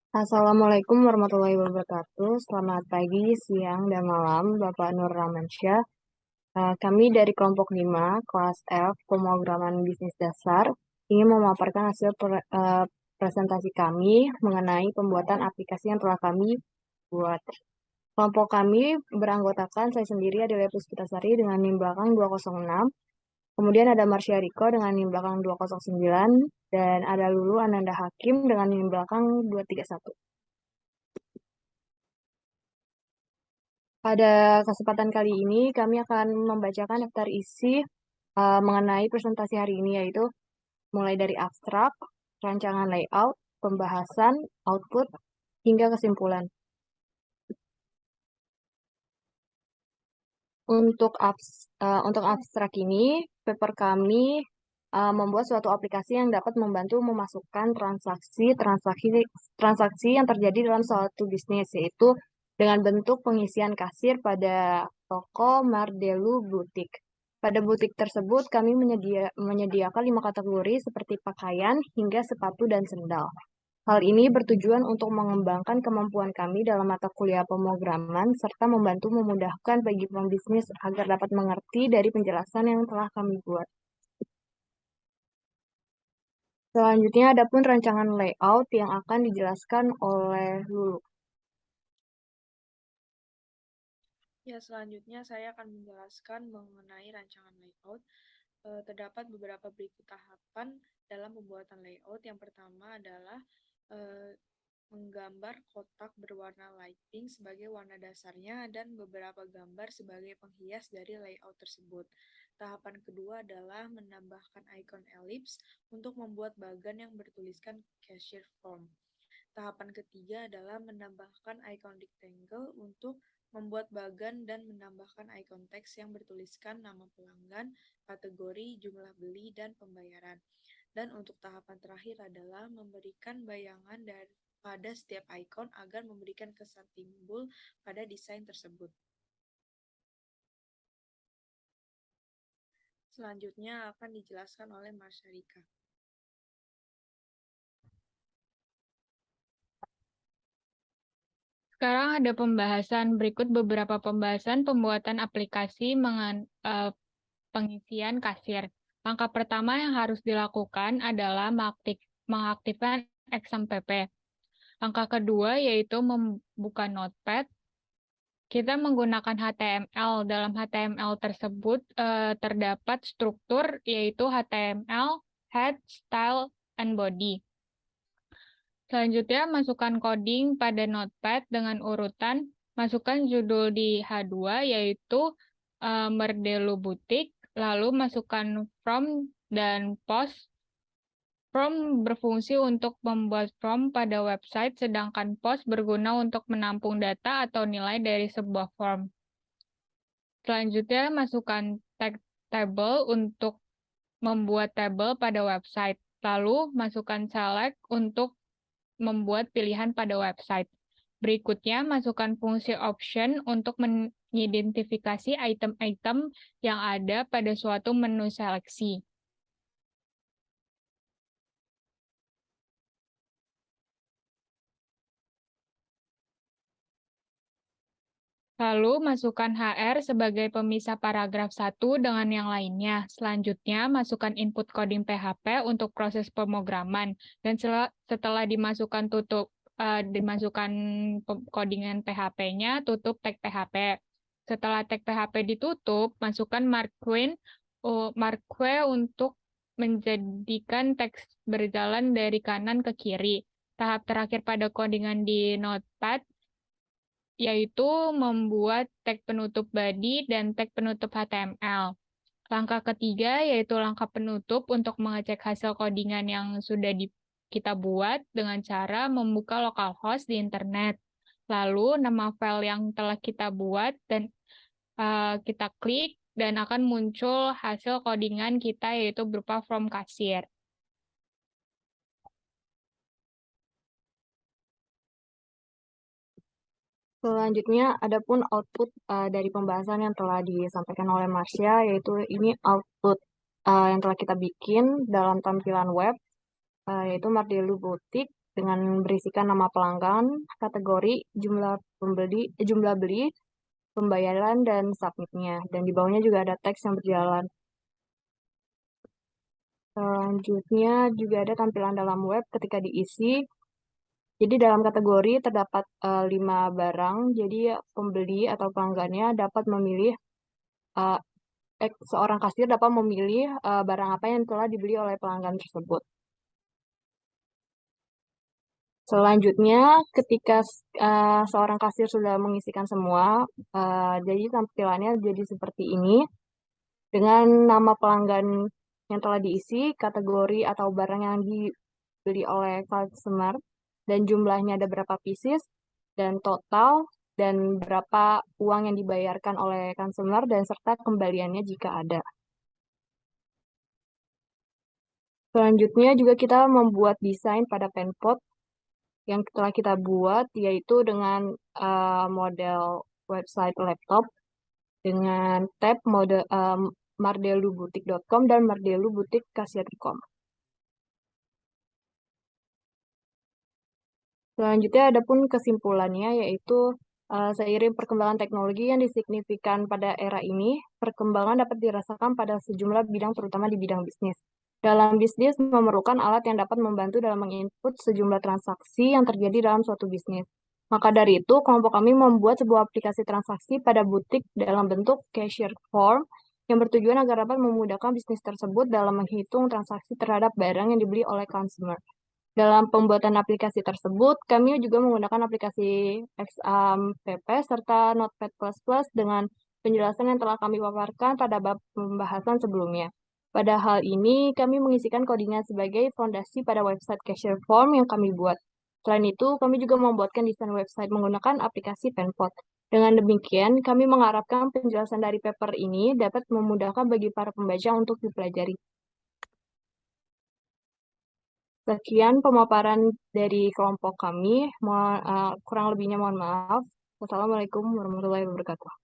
Assalamualaikum warahmatullahi wabarakatuh. Selamat pagi, siang, dan malam, Bapak Nur Ramansyah. Kami dari kelompok 5, kelas F, pemrograman bisnis dasar, ingin memaparkan hasil presentasi kami mengenai pembuatan aplikasi yang telah kami buat. Kelompok kami beranggotakan saya sendiri Adelia Puspitasari dengan NIM belakang 206, kemudian ada Marsha Riko dengan NIM belakang 209, dan ada Lulu Ananda Hakim dengan NIM belakang 231. Pada kesempatan kali ini, kami akan membacakan daftar isi mengenai presentasi hari ini, yaitu mulai dari abstrak, rancangan layout, pembahasan, output, hingga kesimpulan. Untuk abstrak ini, paper kami membuat suatu aplikasi yang dapat membantu memasukkan transaksi yang terjadi dalam suatu bisnis, yaitu dengan bentuk pengisian kasir pada toko Mardelu Butik. Pada butik tersebut, kami menyediakan 5 kategori seperti pakaian hingga sepatu dan sendal. Hal ini bertujuan untuk mengembangkan kemampuan kami dalam mata kuliah pemrograman serta membantu memudahkan bagi pembisnis agar dapat mengerti dari penjelasan yang telah kami buat. Selanjutnya, adapun rancangan layout yang akan dijelaskan oleh Lulu. Ya, selanjutnya saya akan menjelaskan mengenai rancangan layout. Terdapat beberapa berikut tahapan dalam pembuatan layout. Yang pertama adalah menggambar kotak berwarna light pink sebagai warna dasarnya dan beberapa gambar sebagai penghias dari layout tersebut. Tahapan kedua adalah menambahkan icon ellipse untuk membuat bagan yang bertuliskan cashier form. Tahapan ketiga adalah menambahkan icon rectangle untuk membuat bagan dan menambahkan icon teks yang bertuliskan nama pelanggan, kategori, jumlah beli, dan pembayaran. Dan untuk tahapan terakhir adalah memberikan bayangan pada setiap icon agar memberikan kesan timbul pada desain tersebut. Selanjutnya akan dijelaskan oleh Marsharika. Sekarang ada berikut beberapa pembahasan pembuatan aplikasi pengisian kasir. Langkah pertama yang harus dilakukan adalah mengaktifkan XMPP. Langkah kedua yaitu membuka Notepad. Kita menggunakan HTML. Dalam HTML tersebut terdapat struktur yaitu HTML, head, style, and body. Selanjutnya, masukkan coding pada Notepad dengan urutan. Masukkan judul di H2, yaitu Mardelu Butik. Lalu masukkan from dan post. From berfungsi untuk membuat form pada website, sedangkan post berguna untuk menampung data atau nilai dari sebuah form. Selanjutnya, masukkan tag table untuk membuat tabel pada website. Lalu, masukkan select untuk membuat pilihan pada website. Berikutnya, masukkan fungsi option untuk mengidentifikasi item-item yang ada pada suatu menu seleksi. Lalu, masukkan HR sebagai pemisah paragraf 1 dengan yang lainnya. Selanjutnya, masukkan input coding PHP untuk proses pemrograman. Dan setelah dimasukkan codingan PHP-nya, tutup tag PHP. Setelah tag PHP ditutup, masukkan marque untuk menjadikan teks berjalan dari kanan ke kiri. Tahap terakhir pada codingan di Notepad yaitu membuat tag penutup body dan tag penutup HTML. Langkah ketiga yaitu langkah penutup untuk mengecek hasil codingan yang sudah kita buat dengan cara membuka localhost di internet. Lalu nama file yang telah kita buat dan kita klik dan akan muncul hasil codingan kita yaitu berupa form kasir. Selanjutnya, adapun output dari pembahasan yang telah disampaikan oleh Marsha, yaitu ini output yang telah kita bikin dalam tampilan web, yaitu Mardelu Butik dengan berisikan nama pelanggan, kategori, jumlah beli, pembayaran, dan submitnya. Dan di bawahnya juga ada teks yang berjalan. Selanjutnya juga ada tampilan dalam web ketika diisi. Jadi dalam kategori terdapat 5 barang, jadi pembeli atau pelanggannya dapat memilih, seorang kasir dapat memilih barang apa yang telah dibeli oleh pelanggan tersebut. Selanjutnya, ketika seorang kasir sudah mengisikan semua, jadi tampilannya jadi seperti ini, dengan nama pelanggan yang telah diisi, kategori atau barang yang dibeli oleh customer, dan jumlahnya ada berapa pieces, dan total, dan berapa uang yang dibayarkan oleh customer, dan serta kembaliannya jika ada. Selanjutnya juga kita membuat desain pada penpot yang telah kita buat, yaitu dengan model website laptop, dengan tab mode mardelubutik.com dan mardelubutik.kasir.com. Selanjutnya ada pun kesimpulannya, yaitu seiring perkembangan teknologi yang disignifikan pada era ini, perkembangan dapat dirasakan pada sejumlah bidang, terutama di bidang bisnis. Dalam bisnis memerlukan alat yang dapat membantu dalam menginput sejumlah transaksi yang terjadi dalam suatu bisnis. Maka dari itu, kelompok kami membuat sebuah aplikasi transaksi pada butik dalam bentuk cashier form yang bertujuan agar dapat memudahkan bisnis tersebut dalam menghitung transaksi terhadap barang yang dibeli oleh consumer. Dalam pembuatan aplikasi tersebut, kami juga menggunakan aplikasi XAMPP serta Notepad++ dengan penjelasan yang telah kami paparkan pada bab pembahasan sebelumnya. Pada hal ini, kami mengisikan codingnya sebagai fondasi pada website cashier form yang kami buat. Selain itu, kami juga membuatkan desain website menggunakan aplikasi Penpot. Dengan demikian, kami mengharapkan penjelasan dari paper ini dapat memudahkan bagi para pembaca untuk dipelajari. Sekian pemaparan dari kelompok kami. Kurang lebihnya mohon maaf. Wassalamualaikum warahmatullahi wabarakatuh.